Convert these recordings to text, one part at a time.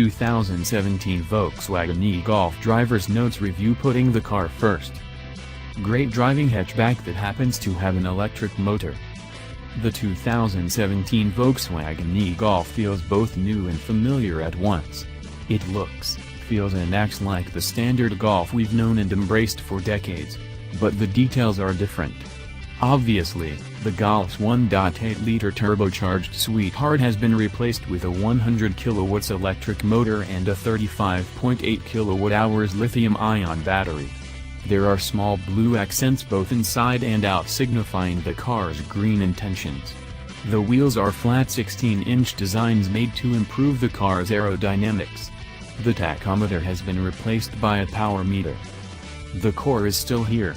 2017 Volkswagen e-Golf driver's notes review, putting the car first. Great driving hatchback that happens to have an electric motor. The 2017 Volkswagen e-Golf feels both new and familiar at once. It looks, feels and acts like the standard Golf we've known and embraced for decades, but the details are different. Obviously, the Golf's 1.8-liter turbocharged sweetheart has been replaced with a 100 kW electric motor and a 35.8 kWh lithium-ion battery. There are small blue accents both inside and out, signifying the car's green intentions. The wheels are flat 16-inch designs made to improve the car's aerodynamics. The tachometer has been replaced by a power meter. The core is still here.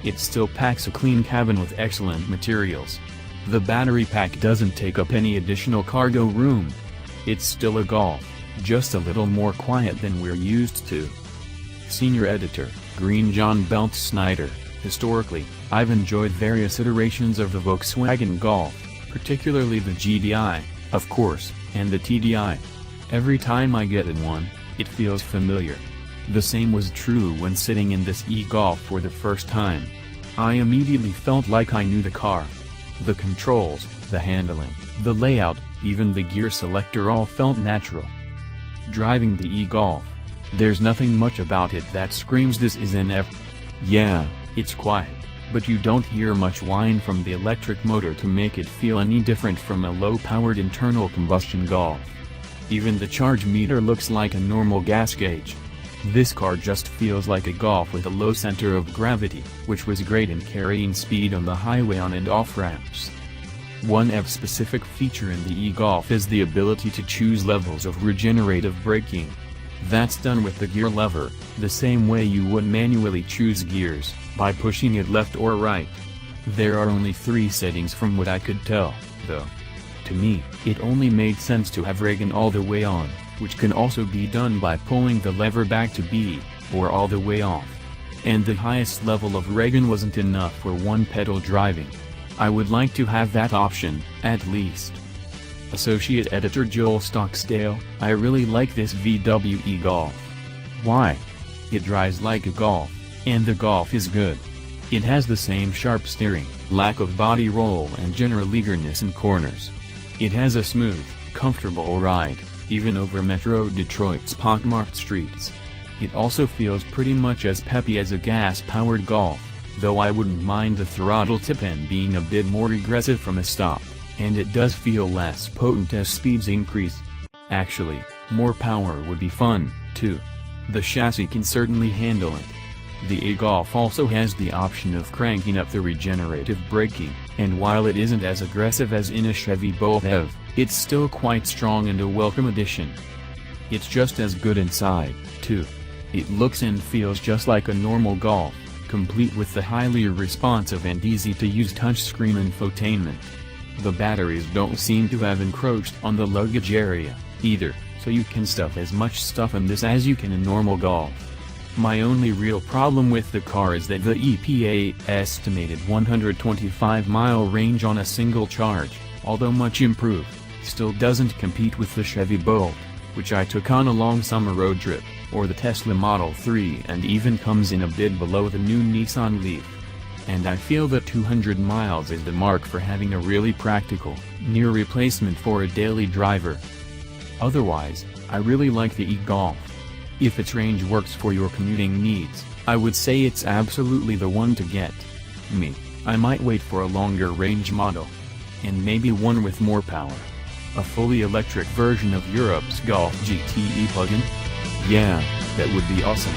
It still packs a clean cabin with excellent materials. The battery pack doesn't take up any additional cargo room. It's still a Golf, just a little more quiet than we're used to. Senior Editor, Green John Belt Snyder. Historically, I've enjoyed various iterations of the Volkswagen Golf, particularly the GDI, of course, and the TDI. Every time I get in one, it feels familiar. The same was true when sitting in this e-Golf for the first time. I immediately felt like I knew the car. The controls, the handling, the layout, even the gear selector all felt natural. Driving the e-Golf, there's nothing much about it that screams this is an F. Yeah, it's quiet, but you don't hear much whine from the electric motor to make it feel any different from a low-powered internal combustion Golf. Even the charge meter looks like a normal gas gauge. This car just feels like a Golf with a low center of gravity, which was great in carrying speed on the highway on and off ramps. One F-specific feature in the e-Golf is the ability to choose levels of regenerative braking. That's done with the gear lever, the same way you would manually choose gears, by pushing it left or right. There are only 3 settings from what I could tell, though. To me, it only made sense to have regen all the way on, which can also be done by pulling the lever back to B, or all the way off. And the highest level of regen wasn't enough for one-pedal driving. I would like to have that option, at least. Associate Editor Joel Stocksdale, I really like this VW e-Golf. Why? It drives like a Golf, and the Golf is good. It has the same sharp steering, lack of body roll and general eagerness in corners. It has a smooth, comfortable ride, even over Metro Detroit's pockmarked streets. It also feels pretty much as peppy as a gas-powered Golf, though I wouldn't mind the throttle tip-end being a bit more aggressive from a stop, and it does feel less potent as speeds increase. Actually, more power would be fun, too. The chassis can certainly handle it. The e-Golf also has the option of cranking up the regenerative braking, and while it isn't as aggressive as in a Chevy Bolt EV, it's still quite strong and a welcome addition. It's just as good inside, too. It looks and feels just like a normal Golf, complete with the highly responsive and easy-to-use touchscreen infotainment. The batteries don't seem to have encroached on the luggage area, either, so you can stuff as much stuff in this as you can in normal Golf. My only real problem with the car is that the EPA estimated 125-mile range on a single charge, although much improved, still doesn't compete with the Chevy Bolt, which I took on a long summer road trip, or the Tesla Model 3, and even comes in a bit below the new Nissan Leaf. And I feel that 200 miles is the mark for having a really practical, near replacement for a daily driver. Otherwise, I really like the e-Golf. If its range works for your commuting needs, I would say it's absolutely the one to get. I might wait for a longer range model. And maybe one with more power. A fully electric version of Europe's Golf GTE plug-in? Yeah, that would be awesome.